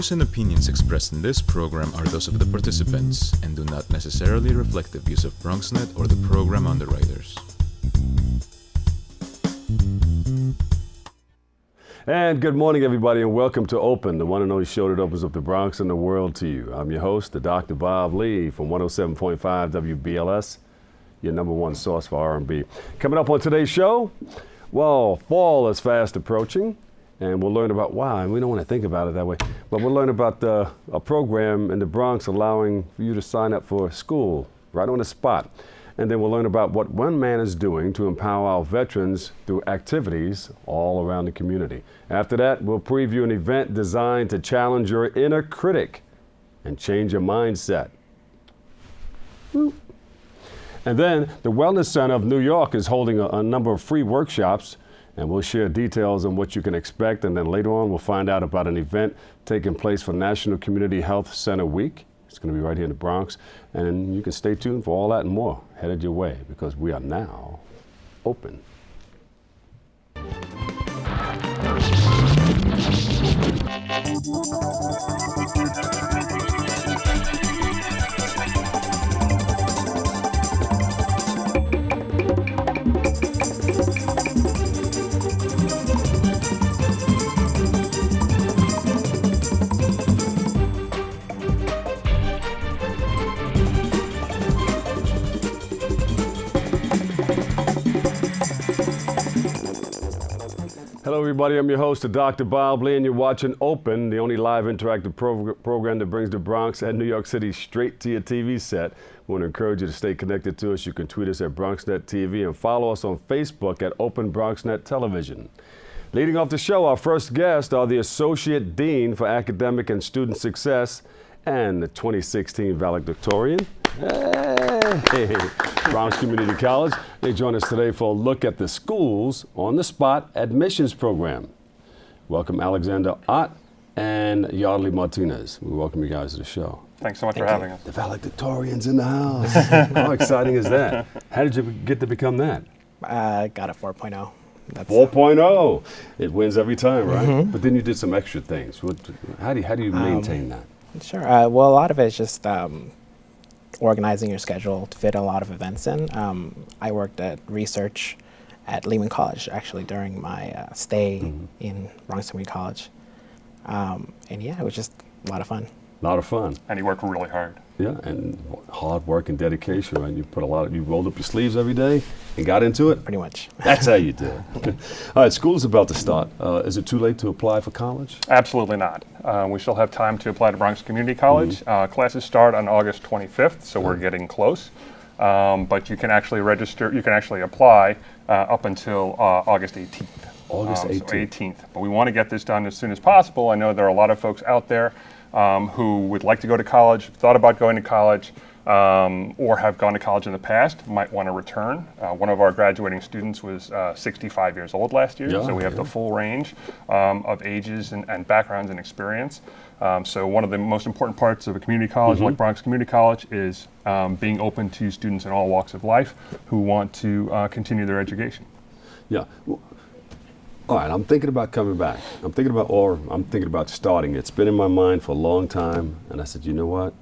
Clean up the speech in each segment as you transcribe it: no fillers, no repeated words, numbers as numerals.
views and opinions expressed in this program are those of the participants and do not necessarily reflect the views of BronxNet or the program underwriters. And good morning, everybody, and welcome to Open, the one and only show that opens up the Bronx and the world to you. I'm your host, the Dr. Bob Lee from 107.5 WBLS, your number one source for R&B. Coming up on today's show, well, fall is fast approaching, and we'll learn about why, and we don't want to think about it that way, but we'll learn about a program in the Bronx allowing you to sign up for school right on the spot. And then we'll learn about what one man is doing to empower our veterans through activities all around the community. After that, we'll preview an event designed to challenge your inner critic and change your mindset. And then the Wellness Center of New York is holding a number of free workshops, and we'll share details on what you can expect. And then later on, we'll find out about an event taking place for National Community Health Center Week. It's going to be right here in the Bronx, and you can stay tuned for all that and more headed your way, because we are now open. Hello, everybody. I'm your host, Dr. Bob Lee, and you're watching Open, the only live interactive program that brings the Bronx and New York City straight to your TV set. We want to encourage you to stay connected to us. You can tweet us at BronxNet TV and follow us on Facebook at Open BronxNet Television. Leading off the show, our first guests are the Associate Dean for Academic and Student Success and the 2016 valedictorian. Hey, Bronx Community College. They join us today for a look at the school's on-the-spot admissions program. Welcome Alexander Ott and Yardley Martinez. We welcome you guys to the show. Thanks so much for having us. The valedictorians in the house. How exciting is that? How did you get to become that? I got a 4.0. 4.0. It wins every time, right? Mm-hmm. But then you did some extra things. How do you maintain that? Sure. Well, a lot of it is just organizing your schedule to fit a lot of events in. I worked at research at Lehman College, actually, during my stay in Bronx Community College. And yeah, it was just a lot of fun. A lot of fun. And he worked really hard. Yeah, and hard work and dedication, right? You rolled up your sleeves every day and got into it? Pretty much. That's how you do it. All right, school's about to start. Is it too late to apply for college? Absolutely not. We still have time to apply to Bronx Community College. Classes start on August 25th, so we're getting close. But you can actually apply up until August 18th. August 18th. So 18th. But we want to get this done as soon as possible. I know there are a lot of folks out there who would like to go to college, thought about going to college, or have gone to college in the past, might want to return. One of our graduating students was 65 years old last year, so we have the full range of ages and backgrounds and experience. So one of the most important parts of a community college like Bronx Community College is being open to students in all walks of life who want to continue their education. Yeah. All right, I'm thinking about coming back. I'm thinking about starting. It's been in my mind for a long time, and I said, you know what?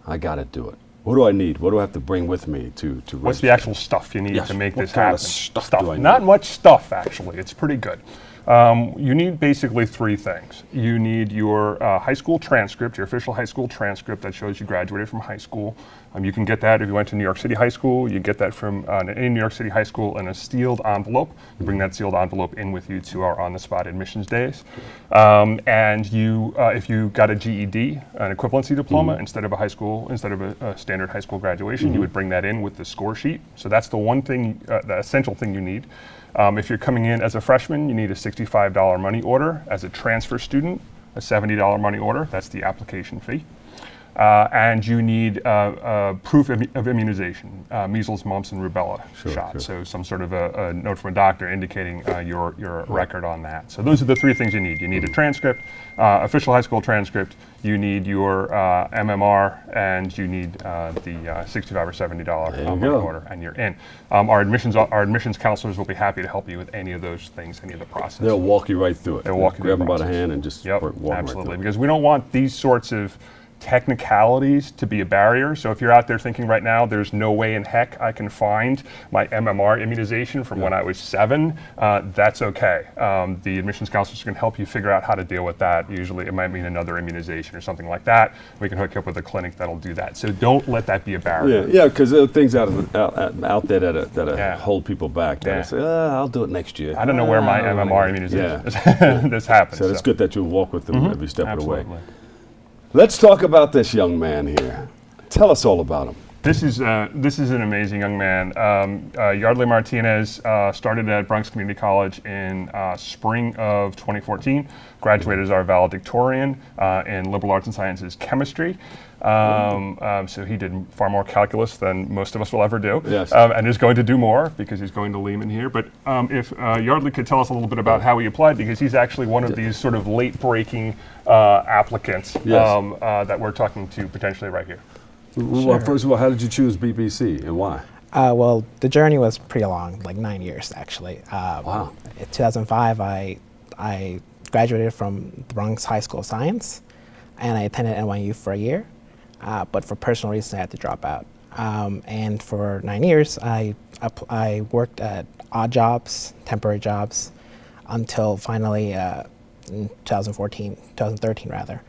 I got to do it. What do I need? What do I have to bring with me to register? What's the actual stuff you need to make this happen? What kind of stuff do I need? Not much stuff, actually. It's pretty good. You need basically three things. You need your high school transcript, your official high school transcript that shows you graduated from high school. You can get that if you went to New York City High School. You get that from any New York City high school in a sealed envelope. You bring that sealed envelope in with you to our on-the-spot admissions days. And you, if you got a GED, an equivalency diploma, instead of a standard high school graduation, you would bring that in with the score sheet. So that's the one thing, the essential thing you need. If you're coming in as a freshman, you need a $65 money order. As a transfer student, a $70 money order. That's the application fee. and you need proof of immunization, measles, mumps, and rubella shots. So some sort of a note from a doctor indicating your record on that. So those are the three things you need. You need a transcript, official high school transcript, you need your MMR, and you need the $65 or $70 money order, and you're in. Our admissions counselors will be happy to help you with any of those things, any of the process. They'll walk you right through it. They'll walk you grab through them the by the process. hand and just Yep, walk them right absolutely, through. because we don't want these sorts of technicalities to be a barrier. So if you're out there thinking right now, there's no way in heck I can find my MMR immunization from when I was 7, that's okay. The admissions counselors can help you figure out how to deal with that. Usually it might mean another immunization or something like that. We can hook you up with a clinic that'll do that. So don't let that be a barrier. Yeah, because there are things out there that hold people back. That say, I'll do it next year. I don't know where my MMR immunization is. This happens. So it's good that you walk with them every step of the way. Absolutely. Let's talk about this young man here. Tell us all about him. This is an amazing young man. Yardley Martinez started at Bronx Community College in spring of 2014. Graduated as our valedictorian in liberal arts and sciences chemistry. So he did far more calculus than most of us will ever do, and is going to do more because he's going to Lehman here. But if Yardley could tell us a little bit about how he applied, because he's actually one of these sort of late-breaking applicants that we're talking to potentially right here. Well, first of all, how did you choose BBC and why? Well, the journey was pretty long, like 9 years actually. Wow. In 2005, I graduated from the Bronx High School of Science, and I attended NYU for a year. But for personal reasons, I had to drop out. And for 9 years, I worked at odd jobs, temporary jobs, until finally in 2013 rather,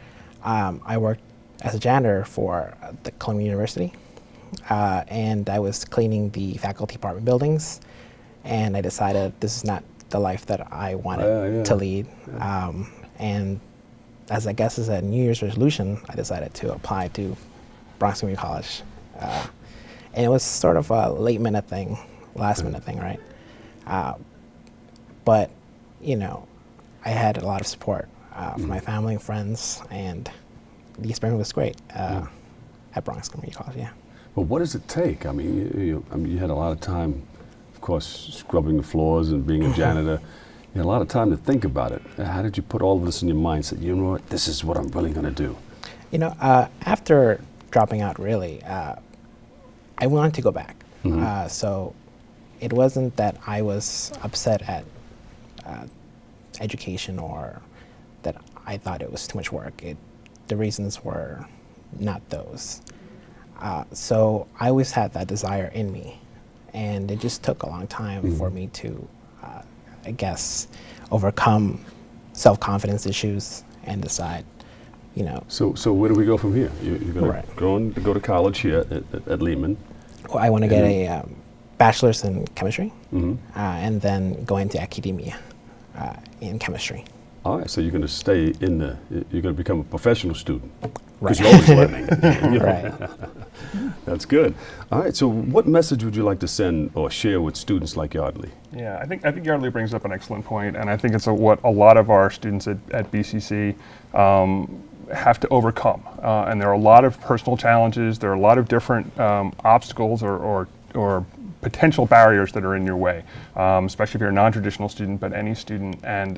I worked as a janitor for the Columbia University, and I was cleaning the faculty apartment buildings, and I decided this is not the life that I wanted to lead. And as I guess as a New Year's resolution, I decided to apply to Bronx Community College. And it was sort of a late minute thing, last minute thing, right? But, you know, I had a lot of support from my family and friends, and the experience was great at Bronx Community College, But what does it take? I mean, you had a lot of time, of course, scrubbing the floors and being a janitor. You had a lot of time to think about it. How did you put all of this in your mind? Said, you know what, this is what I'm really going to do. You know, after dropping out, really, I wanted to go back. So it wasn't that I was upset at education or that I thought it was too much work. The reasons were not those. So I always had that desire in me, and it just took a long time for me to, I guess, overcome self-confidence issues and decide, you know. So where do we go from here? You're going to go to college here at Lehman. Well, I want to get a bachelor's in chemistry, and then go into academia in chemistry. All right, so you're going to stay you're going to become a professional student. Because you're always learning. Right. That's good. All right, so what message would you like to send or share with students like Yardley? Yeah, I think Yardley brings up an excellent point, and I think it's what a lot of our students at BCC have to overcome. And there are a lot of personal challenges, there are a lot of different obstacles or potential barriers that are in your way, especially if you're a non-traditional student, but any student. And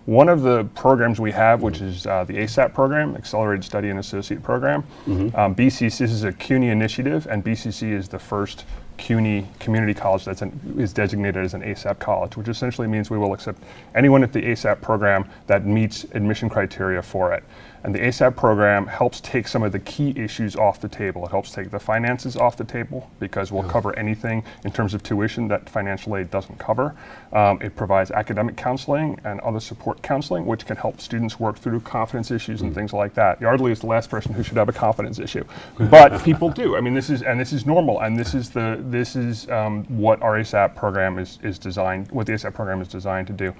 one of the programs we have, which is the ASAP program, Accelerated Study and Associate Program, BCC, this is a CUNY initiative, and BCC is the first CUNY community college that is designated as an ASAP college, which essentially means we will accept anyone at the ASAP program that meets admission criteria for it. And the ASAP program helps take some of the key issues off the table. It helps take the finances off the table because we'll cover anything in terms of tuition that financial aid doesn't cover. It provides academic counseling and other support counseling, which can help students work through confidence issues and things like that. Yardley is the last person who should have a confidence issue, but people do. I mean, this is normal, and this is what our ASAP program is designed. What the ASAP program is designed to do.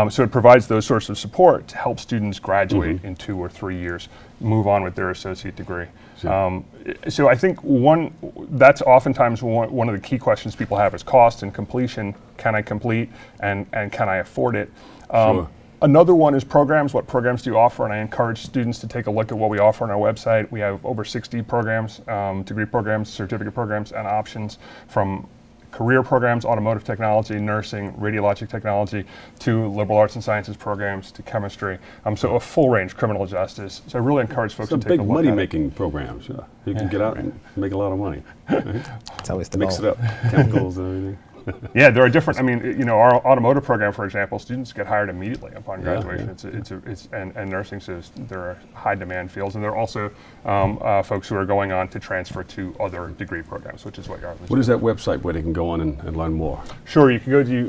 So it provides those sorts of support to help students graduate in 2 or 3 years, move on with their associate degree. Sure. So I think that's oftentimes one of the key questions people have is cost and completion. Can I complete and can I afford it? Sure. Another one is programs. What programs do you offer? And I encourage students to take a look at what we offer on our website. We have over 60 programs, degree programs, certificate programs, and options from career programs, automotive technology, nursing, radiologic technology, to liberal arts and sciences programs, to chemistry. So a full range, criminal justice. So I really encourage folks to take a look at it. Big money-making programs. Yeah. You can get out and make a lot of money. It's always the Mix goal. it up, chemicals and everything. Yeah, there are different. I mean, you know, our automotive program, for example, students get hired immediately upon graduation. And nursing, so there are high demand fields, and there are also folks who are going on to transfer to other degree programs, which is what you're. What is that website where they can go on and learn more? Sure, you can go to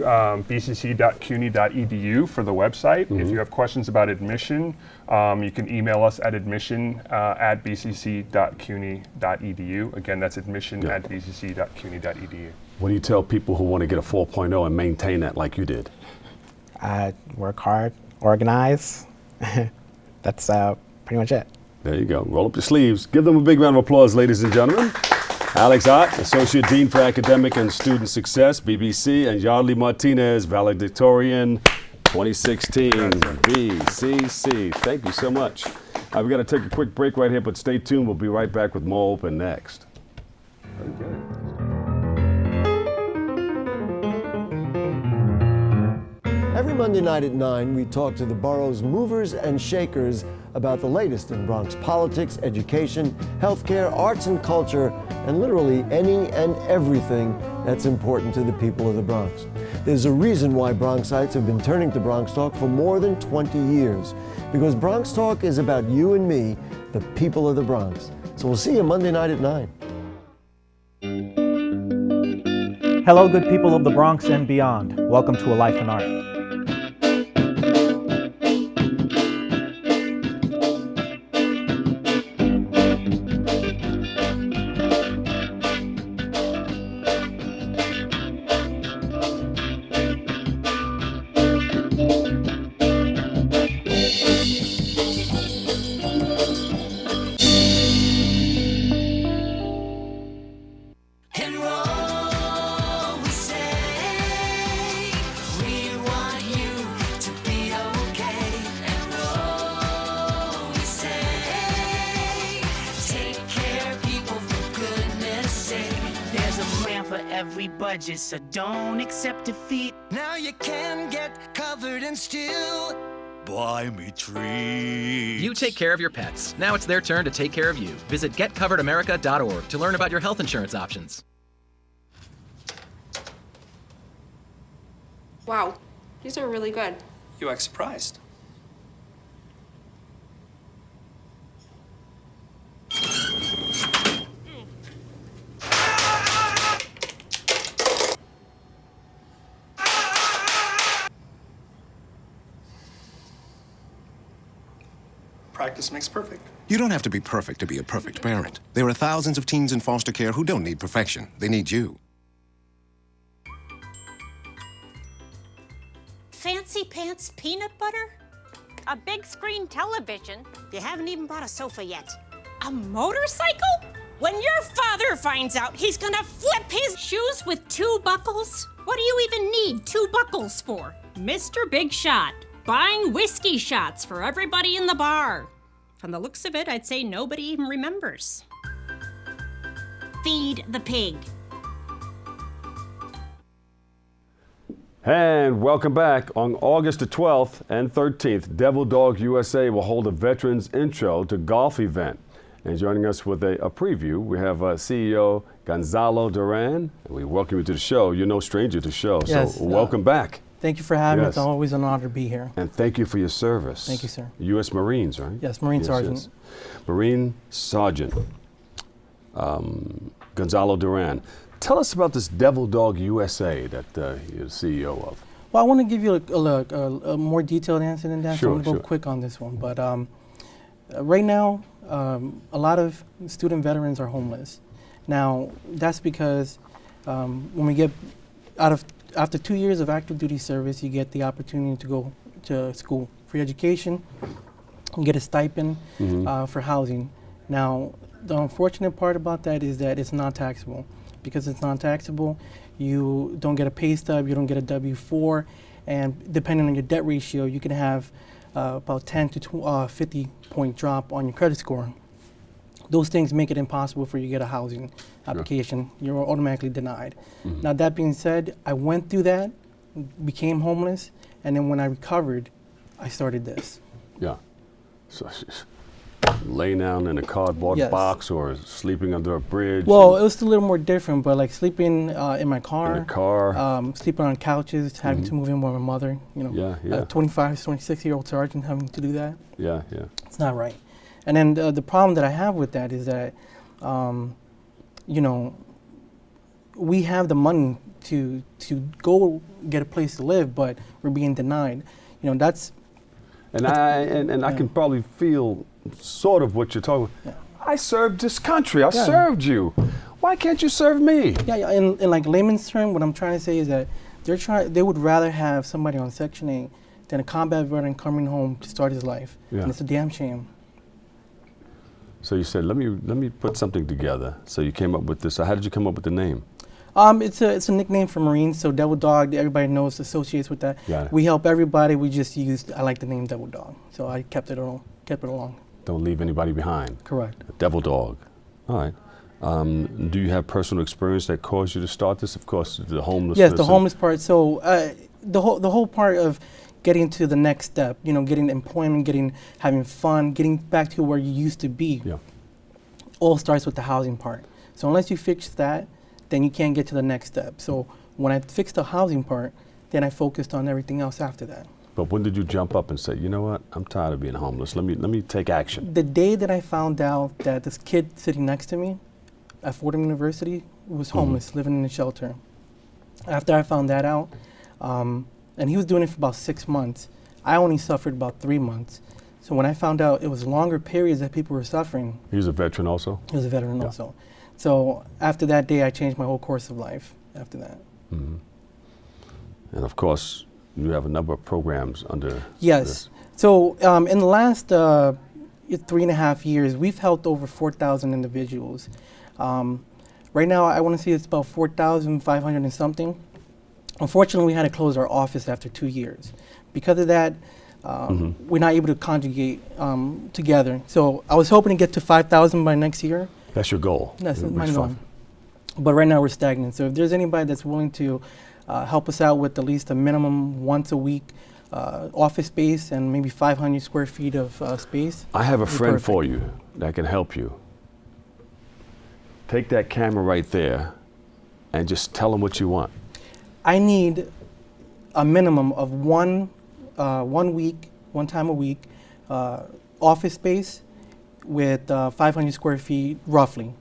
bcc.cuny.edu for the website. If you have questions about admission, you can email us at admission@bcc.cuny.edu. Again, that's admission@bcc.cuny.edu. What do you tell people who want to get a 4.0 and maintain that like you did? Work hard, organize. That's pretty much it. There you go. Roll up your sleeves. Give them a big round of applause, ladies and gentlemen. Alex Ott, Associate Dean for Academic and Student Success, BBC, and Yardley Martinez, Valedictorian 2016, BCC. Thank you so much. We've got to take a quick break right here, but stay tuned. We'll be right back with more Open next. Okay. Every Monday night at 9, we talk to the borough's movers and shakers about the latest in Bronx politics, education, healthcare, arts and culture, and literally any and everything that's important to the people of the Bronx. There's a reason why Bronxites have been turning to Bronx Talk for more than 20 years, because Bronx Talk is about you and me, the people of the Bronx. So we'll see you Monday night at 9. Hello, good people of the Bronx and beyond. Welcome to A Life in Art. Every budget, so don't accept defeat. Now you can get covered and still buy me treats. You take care of your pets. Now it's their turn to take care of you. Visit getcoveredamerica.org to learn about your health insurance options. Wow, these are really good. You act surprised. Practice makes perfect. You don't have to be perfect to be a perfect parent. There are thousands of teens in foster care who don't need perfection. They need you. Fancy pants peanut butter? A big screen television? You haven't even bought a sofa yet. A motorcycle? When your father finds out, he's gonna flip his shoes with 2 buckles? What do you even need 2 buckles for? Mr. Big Shot, buying whiskey shots for everybody in the bar. From the looks of it, I'd say nobody even remembers. Feed the pig. And welcome back. On August the 12th and 13th, Devil Dog USA will hold a Veterans Intro to Golf event. And joining us with a preview, we have CEO Gonzalo Duran. And we welcome you to the show. You're no stranger to the show, Yes, so welcome back. Thank you for having me. Yes. It's always an honor to be here. And thank you for your service. Thank you, sir. U.S. Marines, right? Yes, Marine Sergeant. Yes. Marine Sergeant Gonzalo Duran. Tell us about this Devil Dog USA that you're CEO of. Well, I want to give you a more detailed answer than that, so I'm going to go Sure. quick on this one. But right now, a lot of student veterans are homeless. Now, that's because when we get after 2 years of active duty service, you get the opportunity to go to school, free education, you get a stipend for housing. Now, the unfortunate part about that is that it's not taxable. Because it's not taxable, you don't get a pay stub, you don't get a W-4, And depending on your debt ratio, you can have about 10 to 50 point drop on your credit score. Those things make it impossible for you to get a housing application. You're automatically denied. Now that being said, I went through that, became homeless, and then when I recovered, I started this. Yeah. So laying down in a cardboard box or sleeping under a bridge? Well, it was a little more different, but like sleeping in my car. In a car. Sleeping on couches, having to move in with my mother. You know, a 25, 26-year-old sergeant having to do that. Yeah. It's not right. And then the problem that I have with that is that, you know, we have the money to go get a place to live, but we're being denied. You know, that's. And I can probably feel sort of what you're talking about. I served this country. I served you. Why can't you serve me? Yeah. In like layman's term, what I'm trying to say is that they would rather have somebody on Section 8 than a combat veteran coming home to start his life. Yeah. And it's a damn shame. So you said, let me put something together. So you came up with this. So how did you come up with the name? It's a nickname for Marines. So Devil Dog, everybody knows, associates with that. Got it. We help everybody. We just I like the name Devil Dog. So I kept it along. Don't leave anybody behind. Correct. Devil Dog. All right. Do you have personal experience that caused you to start this? Of course, the homelessness. Yes, the homeless part. So the whole part of getting to the next step, you know, getting employment, having fun, getting back to where you used to be, all starts with the housing part. So unless you fix that, then you can't get to the next step. So when I fixed the housing part, then I focused on everything else after that. But when did you jump up and say, you know what, I'm tired of being homeless. Let me take action. The day that I found out that this kid sitting next to me at Fordham University was homeless, living in a shelter. After I found that out, and he was doing it for about 6 months. I only suffered about 3 months. So when I found out it was longer periods that people were suffering. He was a veteran also? He was a veteran also. So after that day, I changed my whole course of life after that. And of course, you have a number of programs under this. So in the last 3.5 years, we've helped over 4,000 individuals. Right now, I want to say it's about 4,500 and something. Unfortunately, we had to close our office after 2 years. Because of that, we're not able to conjugate together. So I was hoping to get to 5,000 by next year. That's your goal? That's my goal. But right now we're stagnant. So if there's anybody that's willing to help us out with at least a minimum once a week office space and maybe 500 square feet of space. I have a friend for you that can help you. Take that camera right there and just tell them what you want. I need a minimum of one time a week, office space with 500 square feet roughly.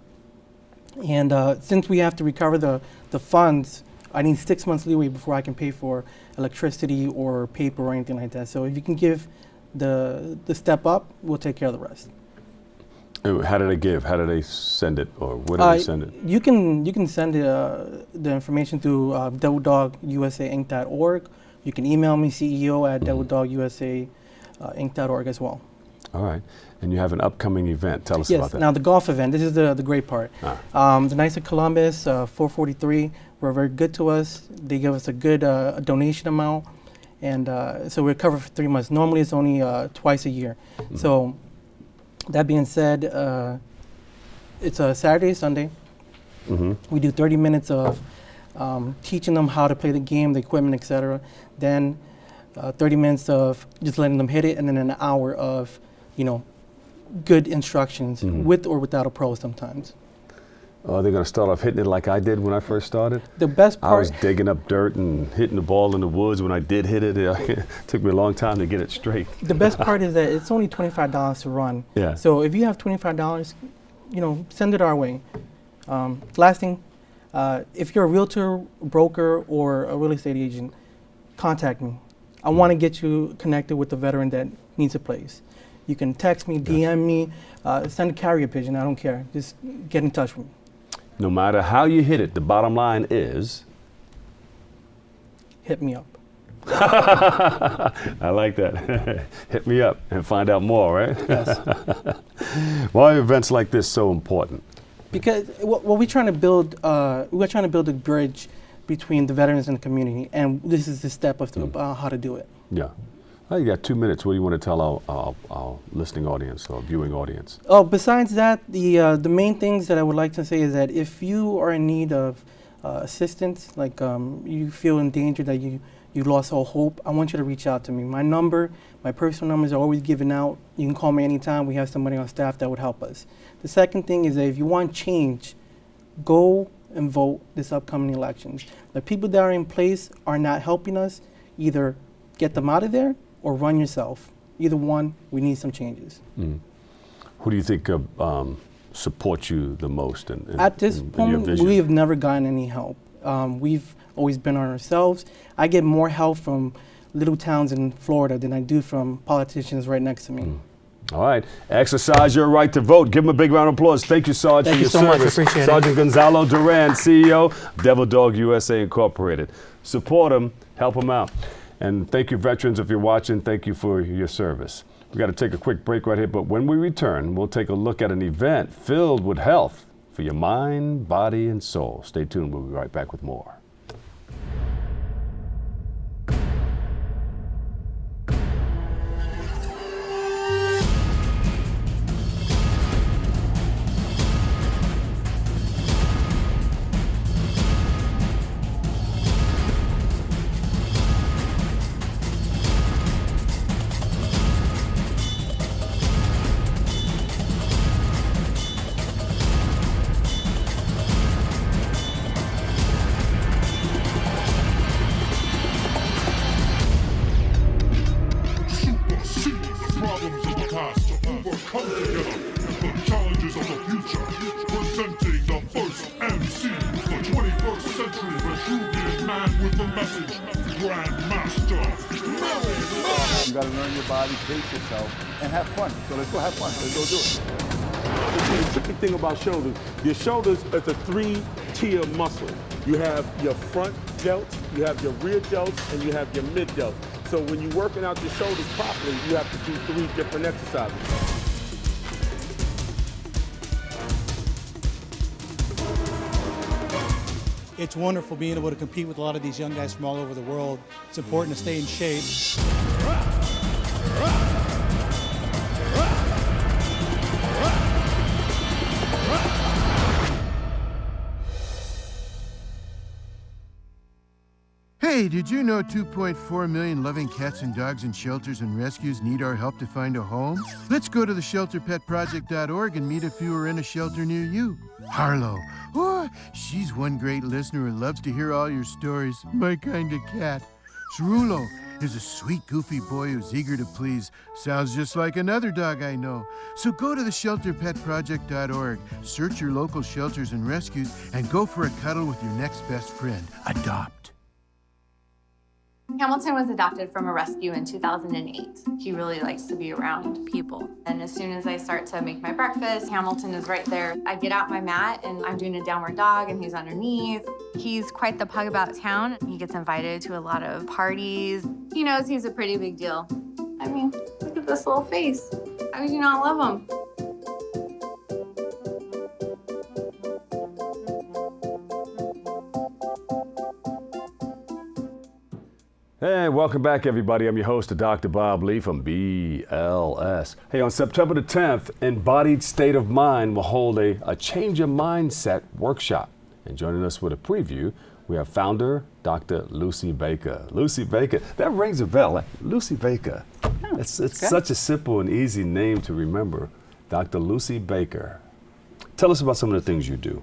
And since we have to recover the funds, I need 6 months leeway before I can pay for electricity or paper or anything like that. So if you can give the step up, we'll take care of the rest. How do they give? How do they send it, or where do they send it? You can send the information through DevilDogUSAInc.org. You can email me, CEO at DevilDogUSAInc.org as well. All right. And you have an upcoming event. Tell us about that. Now the golf event. This is the great part. The Knights of Columbus, 443, were very good to us. They give us a good donation amount, and so we're covered for 3 months. Normally it's only twice a year. So. That being said, it's a Saturday, Sunday. We do 30 minutes of teaching them how to play the game, the equipment, etc. Then 30 minutes of just letting them hit it, and then an hour of, good instructions with or without a pro sometimes. Oh, they're going to start off hitting it like I did when I first started? The best part... I was digging up dirt and hitting the ball in the woods. When I did hit it, it took me a long time to get it straight. The best part is that it's only $25 to run. Yeah. So if you have $25, send it our way. Last thing, if you're a realtor, broker, or a real estate agent, contact me. I want to get you connected with a veteran that needs a place. You can text me, DM me, send a carrier pigeon, I don't care. Just get in touch with me. No matter how you hit it, the bottom line is? Hit me up. I like that. Hit me up and find out more, right? Yes. Why are events like this so important? Because what we're trying to build, we're trying to build a bridge between the veterans and the community, and this is the step of how to do it. Yeah. Oh, you got 2 minutes. What do you want to tell our listening audience or viewing audience? Oh, besides that, the main things that I would like to say is that if you are in need of assistance, like you feel in danger that you lost all hope, I want you to reach out to me. My personal numbers are always given out. You can call me anytime. We have somebody on staff that would help us. The second thing is that if you want change, go and vote this upcoming elections. The people that are in place are not helping us. Either get them out of there or run yourself. Either one, we need some changes. Mm. Who do you think supports you the most At this in point, your vision? we have never gotten any help. We've always been on ourselves. I get more help from little towns in Florida than I do from politicians right next to me. Mm. All right. Exercise your right to vote. Give him a big round of applause. Thank you, Sarge, Thank for you your so much. service. Appreciate it. Sergeant Gonzalo Duran, CEO, Devil Dog USA Incorporated. Support him. Help him out. And thank you, veterans, if you're watching. Thank you for your service. We've got to take a quick break right here, but when we return, we'll take a look at an event filled with health for your mind, body, and soul. Stay tuned. We'll be right back with more. You got to learn your body, pace yourself, and have fun. So let's go have fun. Let's go do it. The tricky thing about shoulders, your shoulders is a 3-tier muscle. You have your front delts, you have your rear delts, and you have your mid delts. So when you're working out your shoulders properly, you have to do 3 different exercises. It's wonderful being able to compete with a lot of these young guys from all over the world. It's important to stay in shape. Hey, did you know 2.4 million loving cats and dogs in shelters and rescues need our help to find a home? Let's go to the shelterpetproject.org and meet if you are in a shelter near you. Harlow, oh, she's one great listener who loves to hear all your stories. My kind of cat. Cerulo is a sweet, goofy boy who's eager to please. Sounds just like another dog I know. So go to the shelterpetproject.org, search your local shelters and rescues, and go for a cuddle with your next best friend. Adopt. Hamilton was adopted from a rescue in 2008. He really likes to be around people. And as soon as I start to make my breakfast, Hamilton is right there. I get out my mat and I'm doing a downward dog and he's underneath. He's quite the pug about town. He gets invited to a lot of parties. He knows he's a pretty big deal. I mean, look at this little face. How could you not love him? Hey, welcome back, everybody. I'm your host, Dr. Bob Lee from BLS. Hey, on September the 10th, Embodied State of Mind will hold a Change Your Mindset workshop. And joining us with a preview, we have founder, Dr. Lucy Baker. Lucy Baker, that rings a bell. Lucy Baker. It's such a simple and easy name to remember. Dr. Lucy Baker. Tell us about some of the things you do.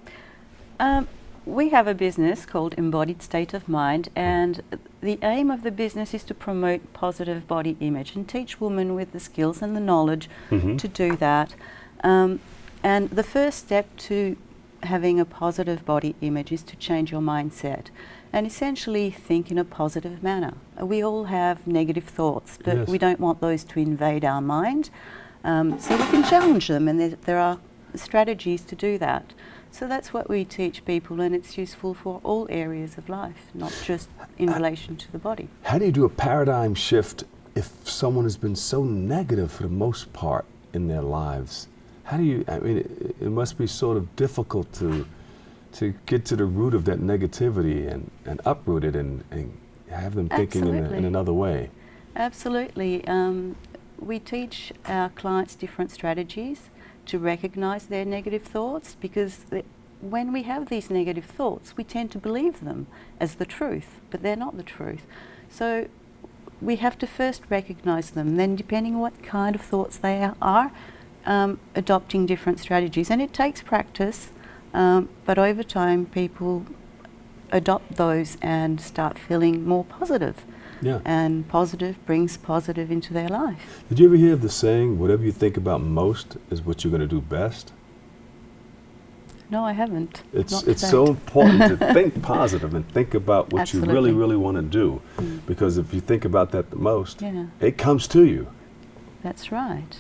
We have a business called Embodied State of Mind, and the aim of the business is to promote positive body image and teach women with the skills and the knowledge to do that. And the first step to having a positive body image is to change your mindset and essentially think in a positive manner. We all have negative thoughts, but we don't want those to invade our mind. So we can challenge them, and there are strategies to do that. So that's what we teach people, and it's useful for all areas of life, not just in relation to the body. How do you do a paradigm shift if someone has been so negative for the most part in their lives? How do you, I mean, it must be sort of difficult to to get to the root of that negativity and uproot it and have them thinking in another way. Absolutely. We teach our clients different strategies to recognize their negative thoughts, because when we have these negative thoughts, we tend to believe them as the truth, but they're not the truth. So we have to first recognize them, then depending on what kind of thoughts they are, adopting different strategies. And it takes practice, but over time people adopt those and start feeling more positive. Yeah. And positive brings positive into their life. Did you ever hear of the saying, whatever you think about most is what you're going to do best? No, I haven't. It's so important to think positive and think about what you really, really want to do. Because if you think about that the most, it comes to you. That's right.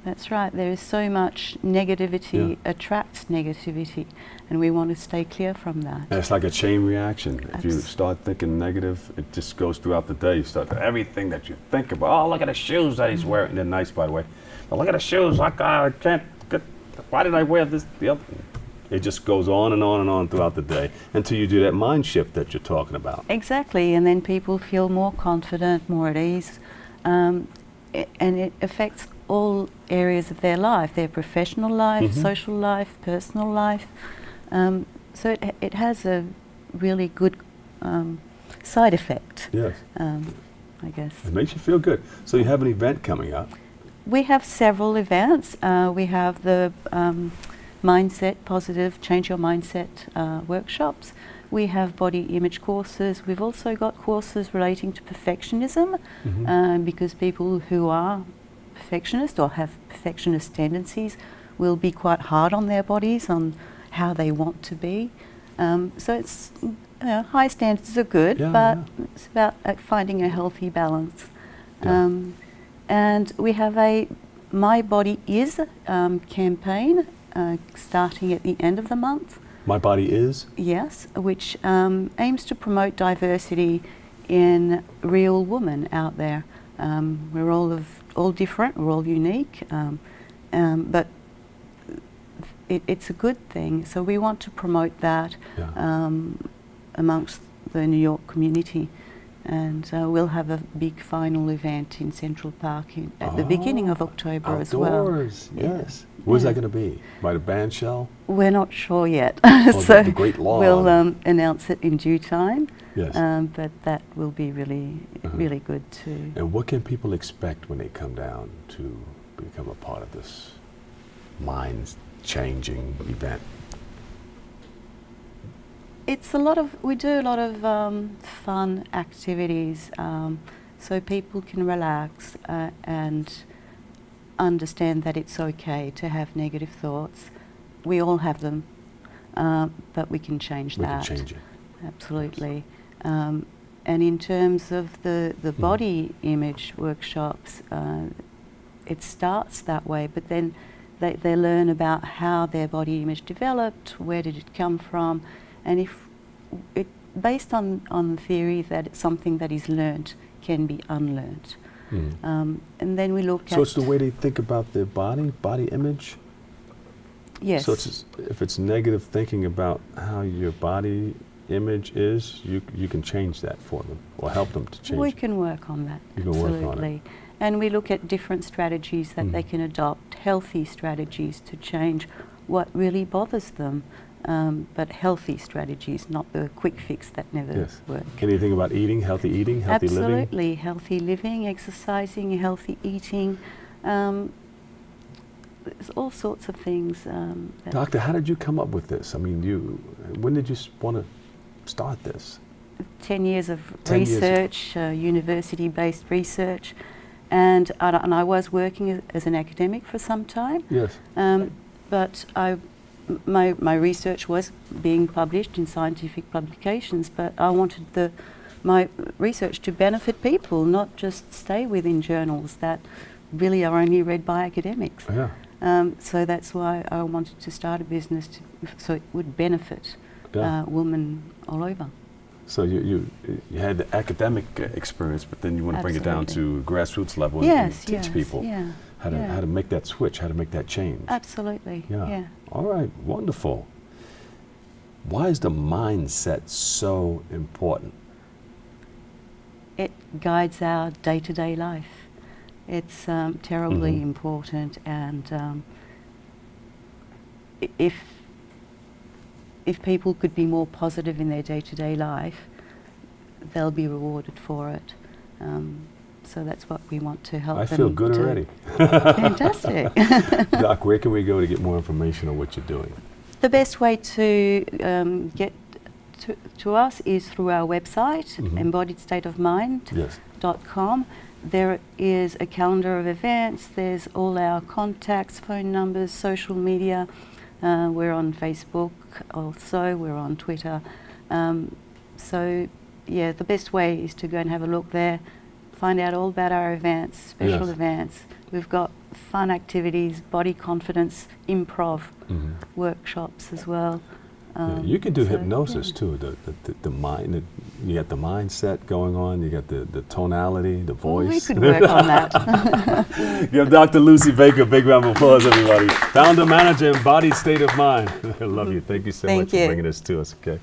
That's right. There is so much negativity attracts negativity, and we want to stay clear from that. And it's like a chain reaction. If you start thinking negative, it just goes throughout the day. You start everything that you think about. Oh, look at the shoes that he's wearing. They're nice, by the way. But look at the shoes. Like, I can't get. Why did I wear this? The other. It just goes on and on and on throughout the day until you do that mind shift that you're talking about. Exactly, and then people feel more confident, more at ease, and it affects all areas of their life, their professional life, social life, personal life. So it has a really good side effect. Yes. I guess. It makes you feel good. So you have an event coming up. We have several events. We have the Mindset Positive, Change Your Mindset workshops. We have body image courses. We've also got courses relating to perfectionism, because people who are perfectionist or have perfectionist tendencies will be quite hard on their bodies, on how they want to be. So it's, high standards are good, but it's about finding a healthy balance. And we have a My Body Is campaign starting at the end of the month. My Body Is? Yes, which aims to promote diversity in real women out there. We're all different, we're all unique, but it's a good thing. So we want to promote that amongst the New York community. And we'll have a big final event in Central Park at the beginning of October as well. Outdoors, yes. Where's that going to be? By the band shell? We're not sure yet. So the Great Lawn. We'll announce it in due time. Yes. But that will be really, really good too. And what can people expect when they come down to become a part of this mind-changing event? It's we do a lot of fun activities, so people can relax and understand that it's okay to have negative thoughts. We all have them, but we can change that. We can change it. Absolutely. And in terms of the body image workshops, it starts that way, but then they learn about how their body image developed, where did it come from, and if it based on theory that it's something that is learnt can be unlearnt. And then we look at... So it's the way they think about their body image? Yes. So if it's negative thinking about how your body image is, you can change that for them, or help them to change We it. can work on that, You can absolutely. work on it. And we look at different strategies that they can adopt, healthy strategies to change what really bothers them. But healthy strategies, not the quick fix that never work. Anything about eating, healthy living? Absolutely, healthy living, exercising, healthy eating. There's all sorts of things. Doctor, how did you come up with this? I mean, when did you want to start this? 10 years of research, university-based research, and I was working as an academic for some time. Yes. But my research was being published in scientific publications, but I wanted my research to benefit people, not just stay within journals that really are only read by academics. So that's why I wanted to start a business so it would benefit women all over. So you had the academic experience, but then you want to bring it down to grassroots level and teach people how to make that switch, how to make that change. Absolutely. Yeah. All right, wonderful. Why is the mindset so important? It guides our day-to-day life. It's terribly important, and if people could be more positive in their day-to-day life, they'll be rewarded for it. So that's what we want to help them. I feel good already. Fantastic. Doc, where can we go to get more information on what you're doing? The best way to get to us is through our website, embodiedstateofmind.com. There is a calendar of events. There's all our contacts, phone numbers, social media. We're on Facebook also. We're on Twitter. So, yeah, the best way is to go and have a look there, find out all about our events, special events. We've got fun activities, body confidence, improv workshops as well. You can do hypnosis too. The mind, you got the mindset going on. You got the tonality, the voice. We could work on that. Give Dr. Lucy Baker a big round of applause, everybody. Founder, manager, Embodied State of Mind. I love you. Thank you so much for bringing this to us. Okay,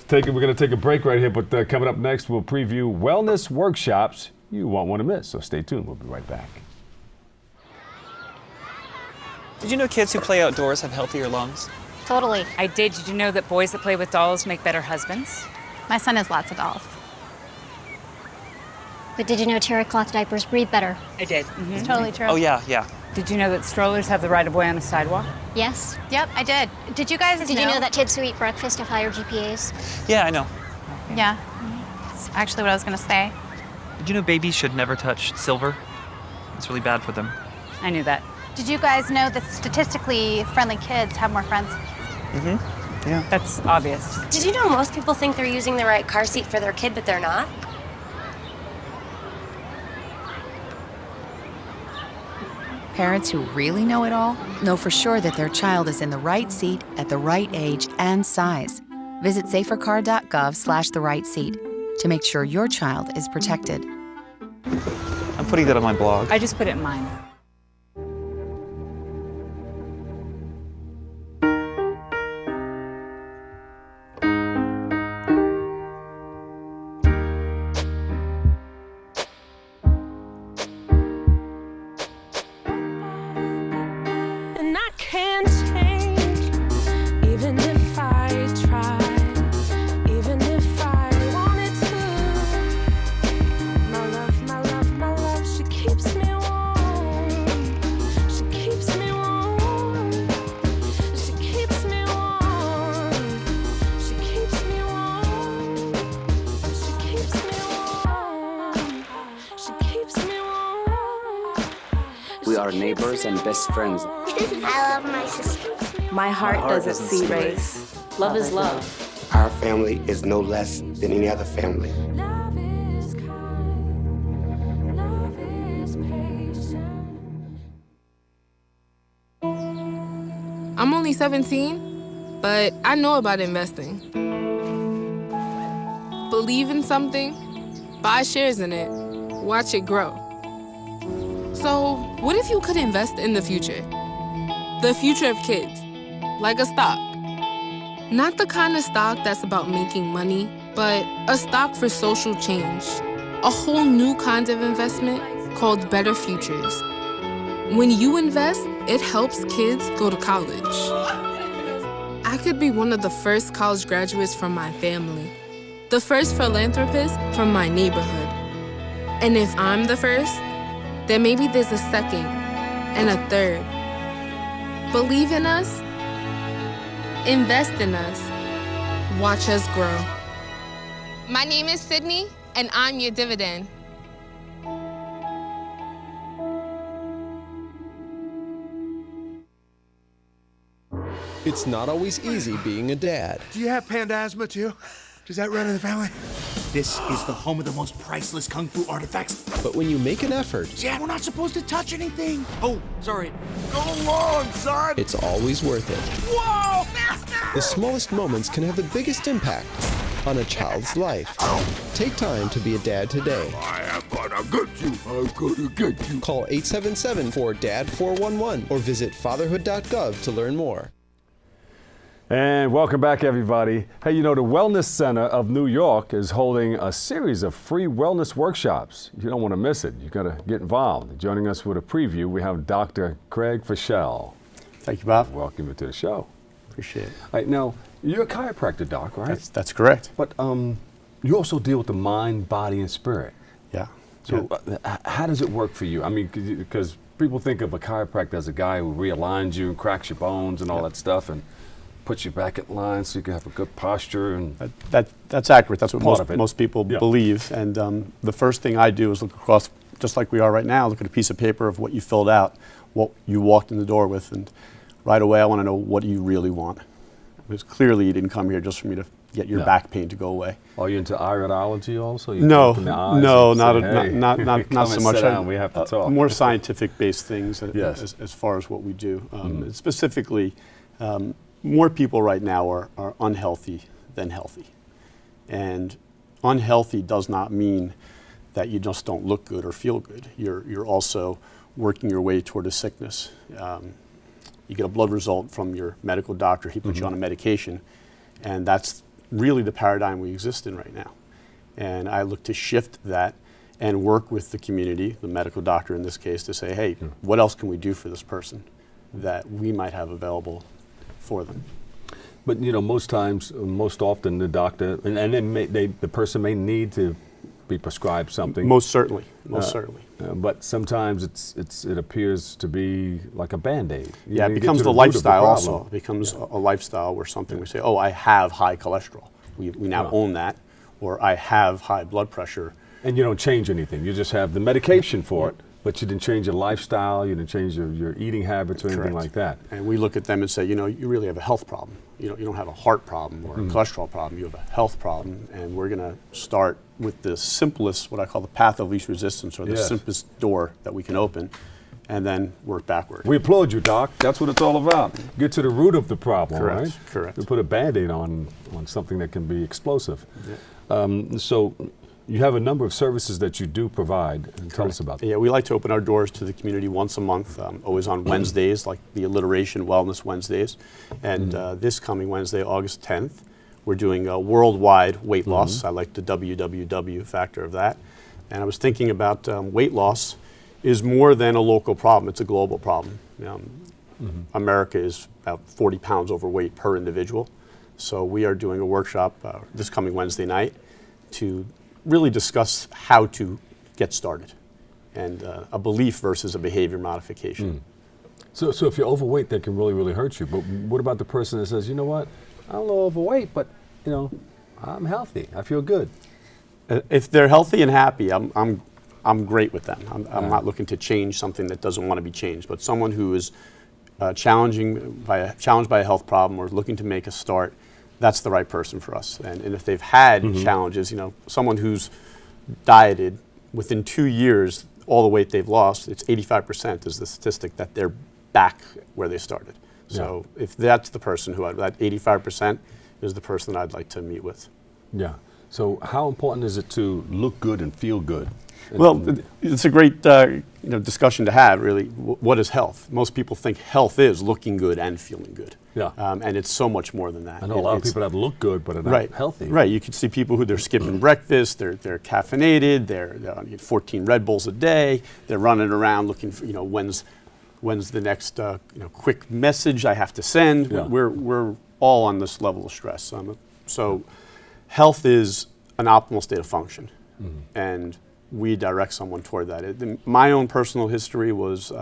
we're going to take a break right here, but coming up next, we'll preview wellness workshops you won't want to miss. So stay tuned. We'll be right back. Did you know kids who play outdoors have healthier lungs? Totally. I did. Did you know that boys that play with dolls make better husbands? My son has lots of dolls. But did you know terry cloth diapers breathe better? I did. It's totally true. Oh, yeah, yeah. Did you know that strollers have the right of way on the sidewalk? Yes. Yep, I did. Did you guys Did you know that kids who eat breakfast have higher GPAs? Yeah, I know. Yeah. That's actually what I was going to say. Did you know babies should never touch silver? It's really bad for them. I knew that. Did you guys know that statistically friendly kids have more friends? Yeah. That's obvious. Did you know most people think they're using the right car seat for their kid, but they're not? Parents who really know it all know for sure that their child is in the right seat at the right age and size. Visit safercar.gov/the right seat to make sure your child is protected. I'm putting that on my blog. I just put it in mine. And I can't change, even if I try, even if I wanted to. My love, my love, my love, she keeps me warm. She keeps me warm. She keeps me warm. She keeps me warm. She keeps me warm. She keeps me warm. We are neighbors and best friends. I love my sister. My heart doesn't see race. Love is love. Our family is no less than any other family. I'm only 17, but I know about investing. Believe in something, buy shares in it, watch it grow. So, what if you could invest in the future? The future of kids, like a stock. Not the kind of stock that's about making money, but a stock for social change. A whole new kind of investment called Better Futures. When you invest, it helps kids go to college. I could be one of the first college graduates from my family, the first philanthropist from my neighborhood. And if I'm the first, then maybe there's a second and a third. Believe in us, invest in us, watch us grow. My name is Sydney, and I'm your dividend. It's not always easy being a dad. Do you have panda asthma too? Does that run in the family? This is the home of the most priceless kung fu artifacts. But when you make an effort, Dad, we're not supposed to touch anything. Oh, sorry. Go along, son. it's always worth it. Whoa, faster! The smallest moments can have the biggest impact on a child's life. Take time to be a dad today. I am gonna get you. I'm gonna get you. Call 877-4DAD-411 or visit fatherhood.gov to learn more. And welcome back, everybody. Hey, you know, the Wellness Center of New York is holding a series of free wellness workshops. You don't want to miss it. You got to get involved. Joining us with a preview, we have Dr. Craig Fischel. Thank you, Bob. Welcome to the show. Appreciate it. All right, now, you're a chiropractor, doc, right? That's correct. But you also deal with the mind, body, and spirit. Yeah. So how does it work for you? I mean, because people think of a chiropractor as a guy who realigns you and cracks your bones and all that stuff and puts you back in line so you can have a good posture. And that's accurate. That's what most people Yeah. believe. And the first thing I do is look across, just like we are right now, look at a piece of paper of what you filled out, what you walked in the door with, and right away I want to know what you really want. Because clearly you didn't come here just for me to get your back pain to go away. Are you into iridology also? You No, look in the eyes no, and not say, not "Hey, not come not so and much. sit down, we have to talk." More scientific-based things Yes. as far as what we do. Specifically, more people right now are unhealthy than healthy, and unhealthy does not mean that you just don't look good or feel good. You're also working your way toward a sickness. You get a blood result from your medical doctor. He puts you on a medication, and that's really the paradigm we exist in right now. And I look to shift that and work with the community, the medical doctor in this case, to say, hey, what else can we do for this person that we might have available for them? But you know, most often the doctor, and then the person may need to be prescribed something. Most certainly, most certainly. But sometimes it appears to be like a Band-Aid. Yeah, it becomes the lifestyle also. It becomes a lifestyle where something we say, oh, I have high cholesterol. We now own that. Or I have high blood pressure. And you don't change anything. You just have the medication for it, but you didn't change your lifestyle, you didn't change your eating habits or anything like that. And we look at them and say, you know, you really have a health problem. You don't have a heart problem or a cholesterol problem. You have a health problem. And we're going to start with the simplest, what I call the path of least resistance, or the simplest door that we can open, and then work backward. We applaud you, Doc. That's what it's all about. Get to the root of the problem, Correct, right? correct. To put a Band-Aid on something that can be explosive. So you have a number of services that you do provide. And tell us about that. Yeah, we like to open our doors to the community once a month, always on Wednesdays, like the Alliteration Wellness Wednesdays. And this coming Wednesday, August 10th, we're doing a worldwide weight loss. I like the WWW factor of that. And I was thinking about weight loss is more than a local problem, it's a global problem. America is about 40 pounds overweight per individual. So we are doing a workshop this coming Wednesday night to really discuss how to get started, and a belief versus a behavior modification. So if you're overweight, that can really, really hurt you. But what about the person that says, you know what, I'm a little overweight, but you know, I'm healthy, I feel good? If they're healthy and happy, I'm great with them. I'm not looking to change something that doesn't want to be changed. But someone who is challenged by a health problem or looking to make a start, that's the right person for us. And if they've had challenges, you know, someone who's dieted, within 2 years, all the weight they've lost, it's 85% is the statistic that they're back where they started. So if that's the person that 85% is the person I'd like to meet with. Yeah. So how important is it to look good and feel good? Well, it's a great discussion to have, really. What is health? Most people think health is looking good and feeling good. Yeah. And it's so much more than that. I know a lot of people that look good, but are not healthy. Right. You can see people who they're skipping breakfast, they're caffeinated, they're 14 Red Bulls a day, they're running around looking for, when's the next quick message I have to send. Yeah. We're all on this level of stress. So health is an optimal state of function. And we direct someone toward that. My own personal history was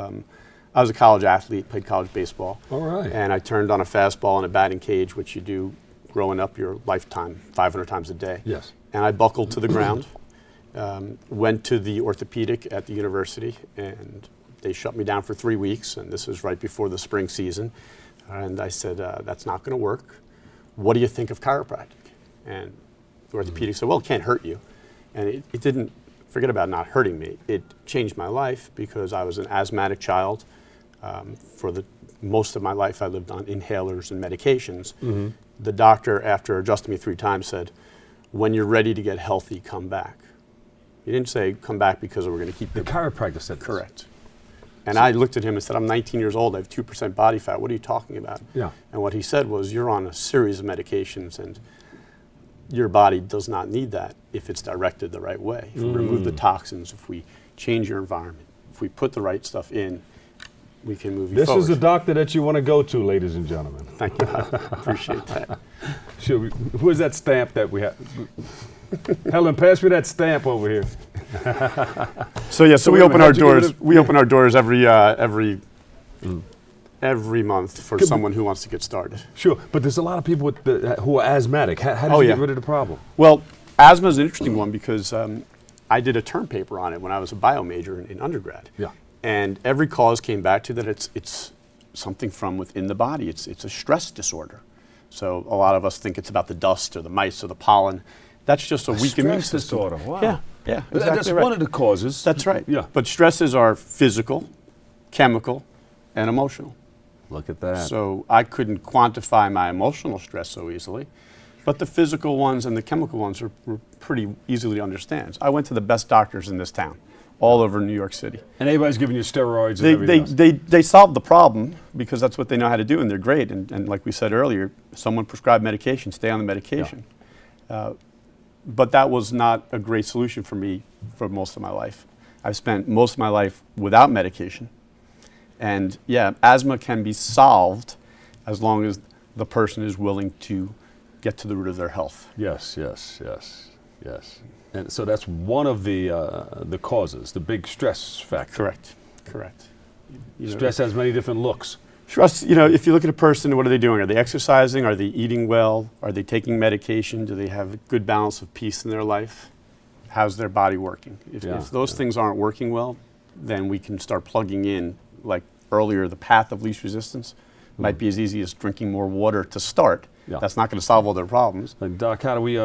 I was a college athlete, played college baseball. All right. And I turned on a fastball in a batting cage, which you do growing up your lifetime, 500 times a day. Yes. And I buckled to the ground, went to the orthopedic at the university, and they shut me down for 3 weeks, and this was right before the spring season. And I said, that's not going to work. What do you think of chiropractic? And the orthopedic said, well, it can't hurt you. And it didn't, forget about not hurting me. It changed my life because I was an asthmatic child. For the most of my life, I lived on inhalers and medications. The doctor, after adjusting me 3 times, said, when you're ready to get healthy, come back. He didn't say come back because we're going to keep the chiropractor said this. Correct. And I looked at him and said, I'm 19 years old, I have 2% body fat, what are you talking about? Yeah. And what he said was, you're on a series of medications and your body does not need that if it's directed the right way. If we remove the toxins, if we change your environment, if we put the right stuff in, we can move you forward. This is the doctor that you want to go to, ladies and gentlemen. Thank you. I appreciate that. Where's that stamp that we have? Helen, pass me that stamp over here. So we open our doors. We open our doors every month for someone who wants to get started. Sure, but there's a lot of people who are asthmatic. How do you get rid of the problem? Well, asthma is an interesting one because I did a term paper on it when I was a bio major in undergrad. Yeah. And every cause came back to that it's something from within the body. It's a stress disorder. So a lot of us think it's about the dust or the mice or the pollen. That's just a weak immune system. Disorder. Wow. Yeah, exactly. That's one of the causes. That's right. Yeah. But stresses are physical, chemical, and emotional. Look at that. So I couldn't quantify my emotional stress so easily, but the physical ones and the chemical ones were pretty easily to understand. I went to the best doctors in this town, all over New York City. And everybody's giving you steroids and everything else. They solved the problem because that's what they know how to do, and they're great. And like we said earlier, someone prescribed medication, stay on the medication. Yeah. But that was not a great solution for me for most of my life. I've spent most of my life without medication. And yeah, asthma can be solved as long as the person is willing to get to the root of their health. Yes. And so that's one of the causes, the big stress factor. Correct. Stress has many different looks. Stress, if you look at a person, what are they doing? Are they exercising? Are they eating well? Are they taking medication? Do they have a good balance of peace in their life? How's their body working? If those things aren't working well, then we can start plugging in, like earlier, the path of least resistance. Might be as easy as drinking more water to start. Yeah. That's not going to solve all their problems. Doc, how do we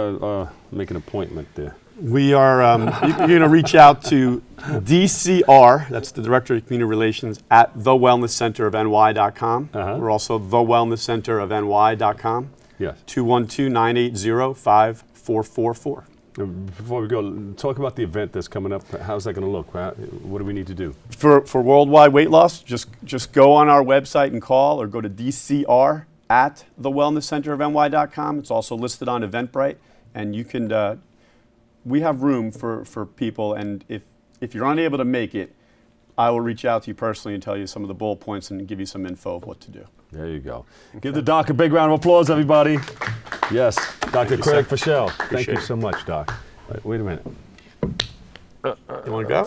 make an appointment there? We are, you're going to reach out to DCR, that's the Director of Community Relations, at thewellnesscenterofny.com. We're also thewellnesscenterofny.com. Yes. 212-980-5444. Before we go, talk about the event that's coming up. How's that going to look? What do we need to do? For worldwide weight loss, just go on our website and call, or go to DCR at thewellnesscenterofny.com. It's also listed on Eventbrite, and you can. We have room for people, and if you're unable to make it, I will reach out to you personally and tell you some of the bullet points and give you some info of what to do. There you go. Okay. Give the doc a big round of applause, everybody. Yes, Dr. Craig Fischel. Thank you so much, Doc. Wait a minute. You want to go?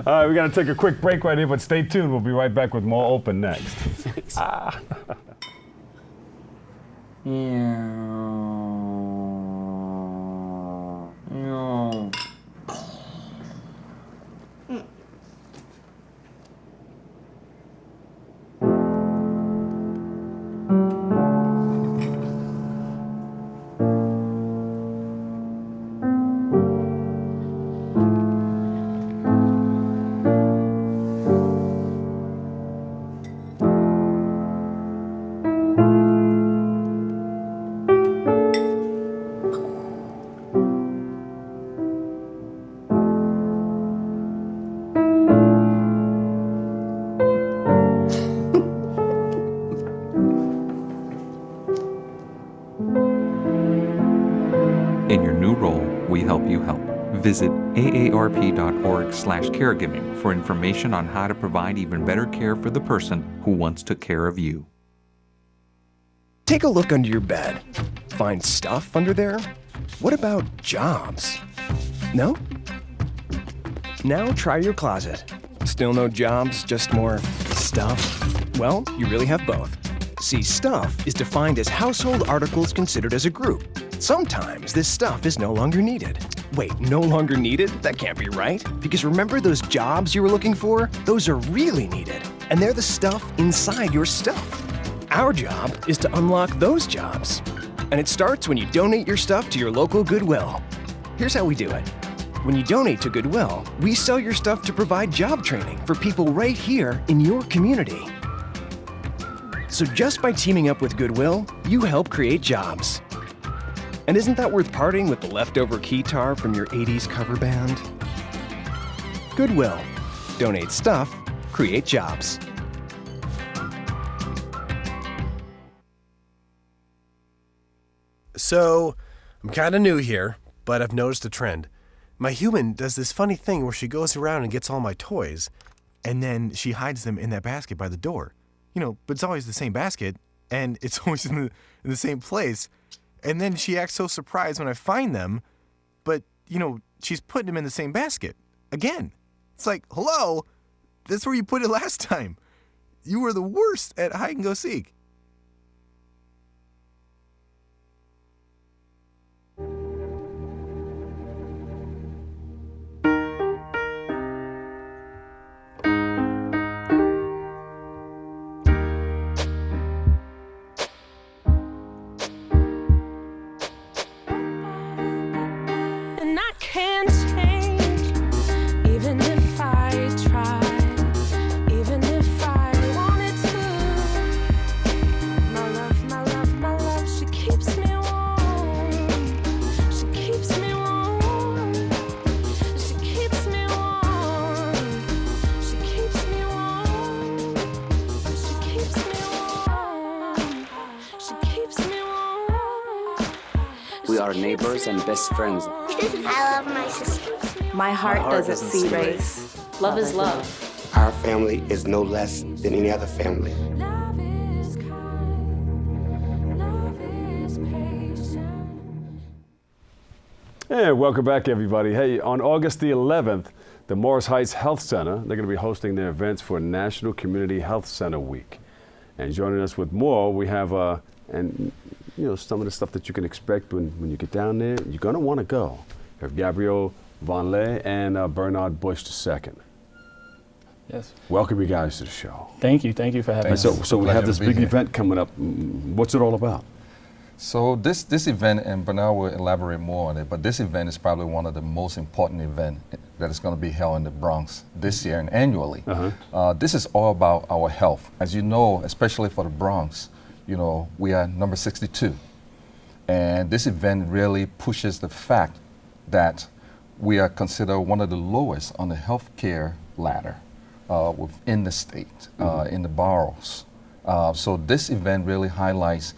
All right, we got to take a quick break right here, but stay tuned. We'll be right back with more Open next. No. In your new role, we help you help. Visit aarp.org/caregiving for information on how to provide even better care for the person who once took care of you. Take a look under your bed. Find stuff under there? What about jobs? No? Now try your closet. Still no jobs, just more stuff? Well, you really have both. See, stuff is defined as household articles considered as a group. Sometimes this stuff is no longer needed. Wait, no longer needed? That can't be right. Because remember those jobs you were looking for? Those are really needed. And they're the stuff inside your stuff. Our job is to unlock those jobs. And it starts when you donate your stuff to your local Goodwill. Here's how we do it. When you donate to Goodwill, we sell your stuff to provide job training for people right here in your community. So just by teaming up with Goodwill, you help create jobs. And isn't that worth parting with the leftover keytar from your 80s cover band? Goodwill. Donate stuff, create jobs. So, I'm kind of new here, but I've noticed a trend. My human does this funny thing where she goes around and gets all my toys, and then she hides them in that basket by the door. You know, but it's always the same basket, and it's always in the same place. And then she acts so surprised when I find them, but, you know, she's putting them in the same basket. Again. It's like, hello? That's where you put it last time. You were the worst at hide and go seek. And I can't change, even if I try, even if I wanted to. My love, she keeps me warm. She keeps me warm. She keeps me warm. She keeps me warm. She keeps me warm. She keeps me warm. We are neighbors and best friends. I love my sister. My heart doesn't see race. Love is love. Our family is no less than any other family. Hey, welcome back, everybody. Hey, on August the 11th, the Morris Heights Health Center, they're going to be hosting their events for National Community Health Center Week. And joining us with more, we have, and you know, some of the stuff that you can expect when you get down there. You're going to want to go. We have Gabrielle Von Ley and Bernard Bush II. Yes. Welcome you guys to the show. Thank you for having us. So we have this big event coming up. What's it all about? So this event, and Bernard will elaborate more on it, but this event is probably one of the most important events that is going to be held in the Bronx this year and annually. This is all about our health. As you know, especially for the Bronx, you know, we are number 62. And this event really pushes the fact that we are considered one of the lowest on the healthcare ladder within the state, in the boroughs. So this event really highlights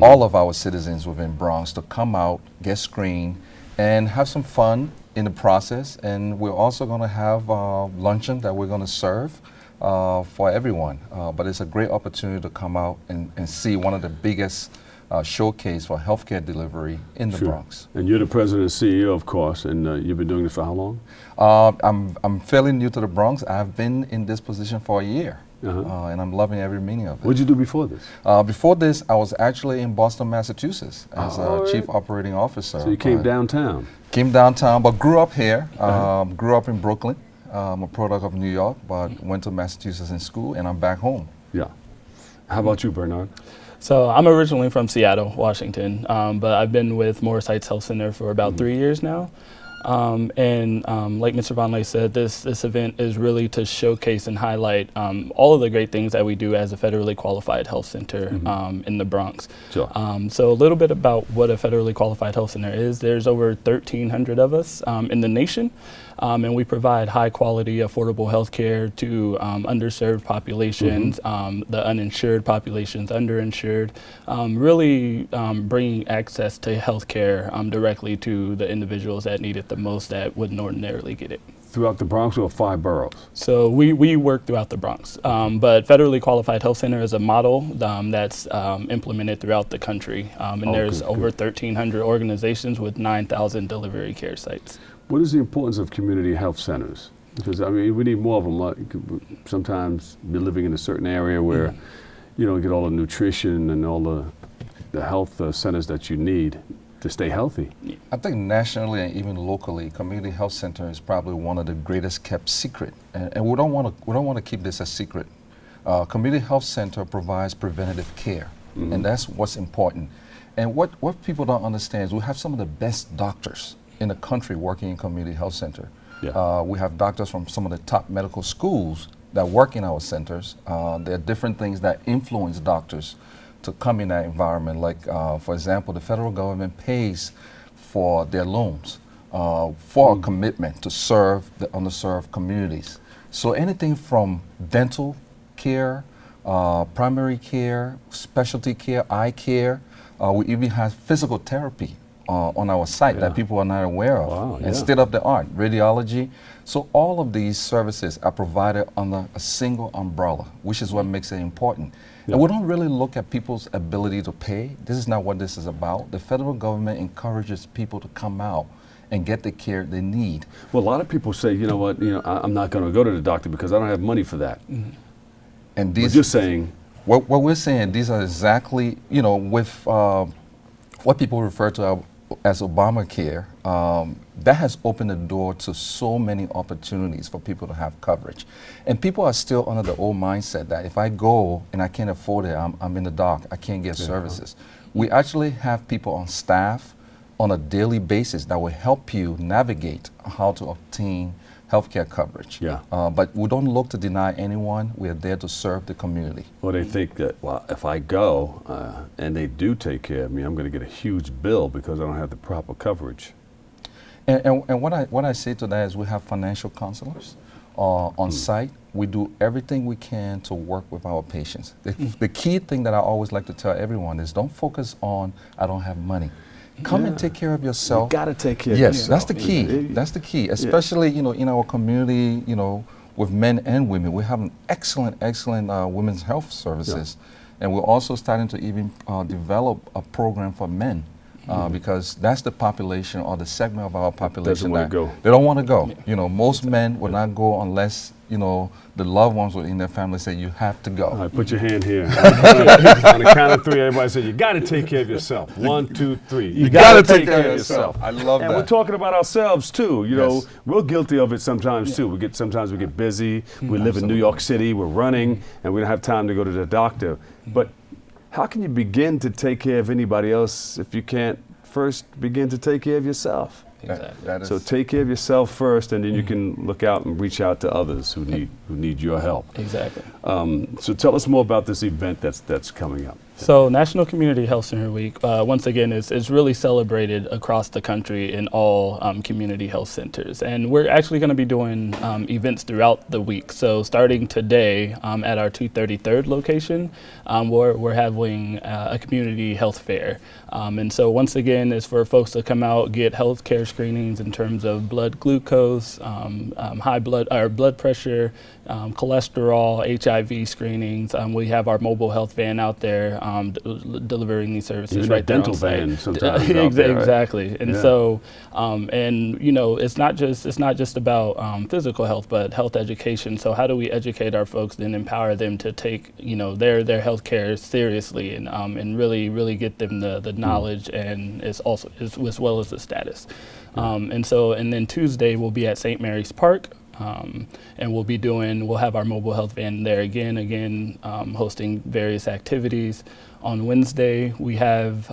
all of our citizens within Bronx to come out, get screened, and have some fun in the process. And we're also going to have luncheon that we're going to serve for everyone. But it's a great opportunity to come out and see one of the biggest showcase for healthcare delivery in the Bronx. And you're the president and CEO, of course, and you've been doing this for how long? I'm fairly new to the Bronx. I've been in this position for a year. And I'm loving every minute of it. What did you do before this? Before this, I was actually in Boston, Massachusetts as a chief operating officer. So you came downtown? Came downtown, but grew up here. Grew up in Brooklyn. I'm a product of New York, but went to Massachusetts in school, and I'm back home. Yeah. How about you, Bernard? So I'm originally from Seattle, Washington, but I've been with Morris Heights Health Center for about 3 years now. And like Mr. Von Ley said, this event is really to showcase and highlight all of the great things that we do as a federally qualified health center in the Bronx. Sure. So a little bit about what a federally qualified health center is. There's over 1,300 of us in the nation, and we provide high quality, affordable health care to underserved populations, the uninsured populations, underinsured, really bringing access to health care directly to the individuals that need it the most that wouldn't ordinarily get it. Throughout the Bronx or 5 boroughs? So we work throughout the Bronx, but Federally Qualified Health Center is a model that's implemented throughout the country, and there's over 1,300 organizations with 9,000 delivery care sites. What is the importance of community health centers? Because I mean, we need more of them. Like, sometimes you're living in a certain area where you don't get all the nutrition and all the health centers that you need to stay healthy. I think nationally and even locally, community health center is probably one of the greatest kept secret, and we don't want to keep this a secret. Community health center provides preventative care, and that's what's important. And what people don't understand is we have some of the best doctors in the country working in community health center. We have doctors from some of the top medical schools that work in our centers. There are different things that influence doctors to come in that environment. Like, for example, the federal government pays for their loans for a commitment to serve the underserved communities. So anything from dental care, primary care, specialty care, eye care. We even have physical therapy on our site that people are not aware of. Wow, and state of the art, radiology. So all of these services are provided under a single umbrella, which is what makes it important. And we don't really look at people's ability to pay. This is not what this is about. The federal government encourages people to come out and get the care they need. Well, a lot of people say, you know what, I'm not going to go to the doctor because I don't have money for that. And these, but you're saying, what we're saying, these are exactly, with what people refer to as Obamacare, that has opened the door to so many opportunities for people to have coverage. And people are still under the old mindset that if I go and I can't afford it, I'm in the dark, I can't get services. We actually have people on staff on a daily basis that will help you navigate how to obtain healthcare coverage. But we don't look to deny anyone. We are there to serve the community. Well, they think that, well, if I go and they do take care of me, I'm going to get a huge bill because I don't have the proper coverage. And what I say to that is we have financial counselors on site. We do everything we can to work with our patients. The key thing that I always like to tell everyone is don't focus on, I don't have money. Come and take care of yourself. You got to take care of yourself. Yes, that's the key. That's the key, especially in our community, with men and women. We have an excellent women's health services, and we're also starting to even develop a program for men. Because that's the population or the segment of our population that they don't want to go. Most men will not go unless the loved ones within their family say you have to go. All right, put your hand here. On the count of 3, everybody say you got to take care of yourself. 1, 2, 3. You got to take care of yourself. I love that. And we're talking about ourselves too. We're guilty of it sometimes too. Sometimes we get busy. We live in New York City. We're running, and we don't have time to go to the doctor. But how can you begin to take care of anybody else if you can't first begin to take care of yourself? Exactly. So take care of yourself first, and then you can look out and reach out to others who need your help. Exactly. So tell us more about this event that's coming up. So National Community Health Center Week, once again, is really celebrated across the country in all community health centers. And we're actually going to be doing events throughout the week. So starting today at our 233rd location, we're having a community health fair. And so once again, it's for folks to come out, get health care screenings in terms of blood glucose, blood pressure, cholesterol, HIV screenings. We have our mobile health van out there delivering these services. Even right there dental on site. van sometimes. Exactly. Right? And so, it's not just about physical health, but health education. So how do we educate our folks and empower them to take their health care seriously and really get them the knowledge and as well as the status. And then Tuesday we'll be at St. Mary's Park. And we'll have our mobile health van there again, hosting various activities. On Wednesday, we have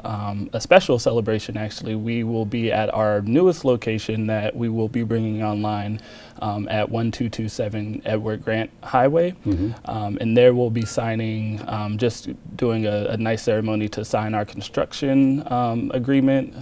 a special celebration, actually. We will be at our newest location that we will be bringing online at 1227 Edward Grant Highway. And there we'll be signing, just doing a nice ceremony to sign our construction agreement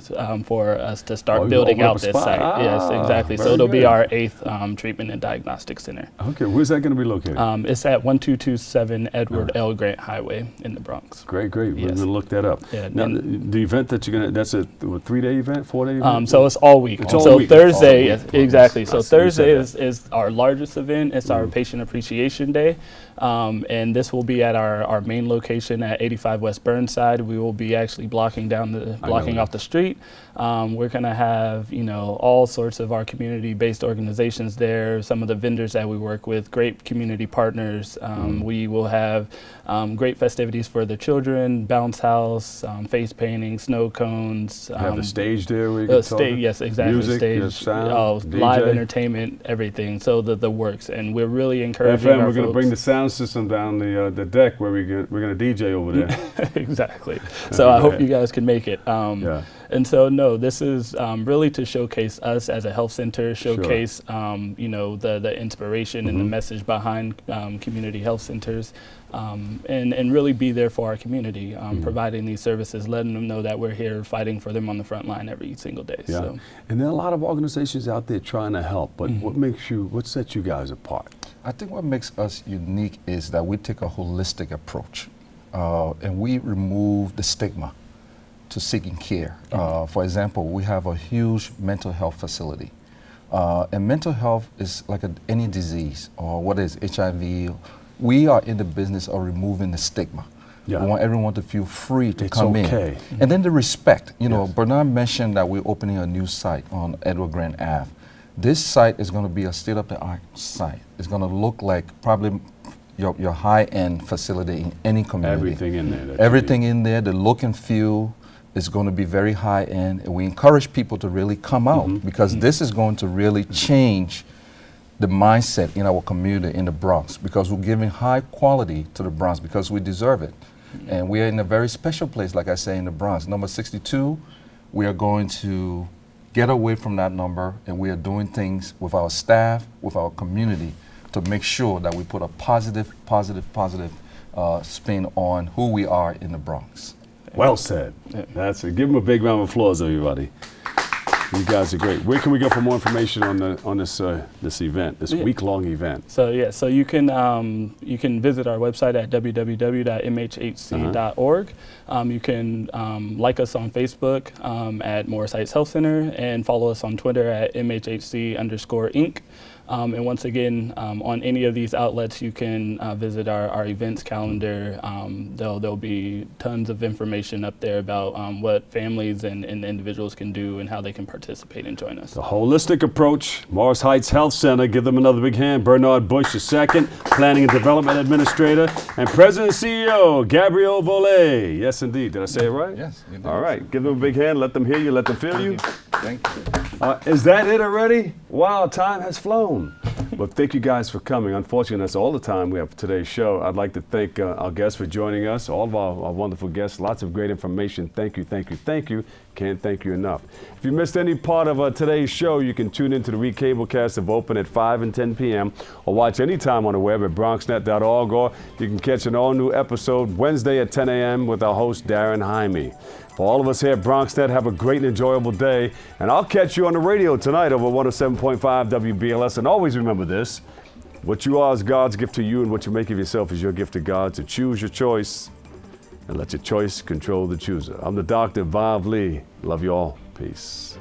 for us to start building out this site. Yes, exactly. So it'll be our 8th treatment and diagnostic center. Okay, where's that going to be located? It's at 1227 Edward L. Grant Highway in the Bronx. Great. We're Yes. going to look that up. Yeah, now, the event that you're going to, that's a 3-day event, 4-day event? So it's all week. It's all so week. Thursday, All week. exactly. So Thursday is is our largest event. It's our Patient Appreciation Day. And this will be at our main location at 85 West Burnside. We will be actually blocking off the street. We're going to have, all sorts of our community-based organizations there, some of the vendors that we work with, great community partners. We will have great festivities for the children, bounce house, face painting, snow cones. You have a stage there where you can talk? Yes, exactly. Music, stage, sound, live DJ? Entertainment, everything. So the works. And we're really encouraging FM, our we're going to bring the folks. sound system down the deck where we're going to DJ over there. Exactly. So I hope you guys can make it. And so, no, this is really to showcase us as a health center, showcase, you know, the inspiration and the message behind community health centers, and really be there for our community, providing these services, letting them know that we're here fighting for them on the front line every single day. Yeah. So. And there are a lot of organizations out there trying to help, but what sets you guys apart? I think what makes us unique is that we take a holistic approach, and we remove the stigma to seeking care. For example, we have a huge mental health facility. And mental health is like any disease, or what is HIV. We are in the business of removing the stigma. Yeah. We want everyone to feel free to It's come okay. in. And then the respect. You know, Bernard mentioned that we're opening a new site on Edward Grant Ave. This site is going to be a state-of-the-art site. It's going to look like probably your high-end facility in any community. Everything in there. Everything in there, the look and feel is going to be very high-end. And we encourage people to really come out because this is going to really change the mindset in our community in the Bronx, because we're giving high quality to the Bronx because we deserve it. And we are in a very special place, like I say, in the Bronx. Number 62, we are going to get away from that number, and we are doing things with our staff, with our community, to make sure that we put a positive spin on who we are in the Bronx. Well said. That's it. Give them a big round of applause, everybody. You guys are great. Where can we go for more information on this event, this week-long event? So so you can visit our website at www.mhhc.org. You can like us on Facebook at Morris Heights Health Center, and follow us on Twitter at MHHC_Inc. And once again, on any of these outlets, you can visit our events calendar. There'll be tons of information up there about what families and individuals can do and how they can participate and join us. The holistic approach, Morris Heights Health Center. Give them another big hand. Bernard Bush II, Planning and Development Administrator, and President and CEO, Gabrielle Volée. Yes, indeed. Did I say it right? Yes, you did. All right. Give them a big hand. Let them hear you. Let them feel you. Thank you. Is that it already? Wow, time has flown. But thank you guys for coming. Unfortunately, that's all the time we have for today's show. I'd like to thank our guests for joining us, all of our wonderful guests. Lots of great information. Thank you, thank you, thank you. Can't thank you enough. If you missed any part of today's show, you can tune into the recablecast of Open at 5 and 10 p.m. or watch anytime on the web at BronxNet.org, or you can catch an all-new episode Wednesday at 10 a.m. with our host, Darren Jaime. For all of us here at BronxNet, have a great and enjoyable day. And I'll catch you on the radio tonight over 107.5 WBLS. And always remember this: what you are is God's gift to you, and what you make of yourself is your gift to God. So choose your choice and let your choice control the chooser. I'm the Dr. Bob Lee. Love you all. Peace.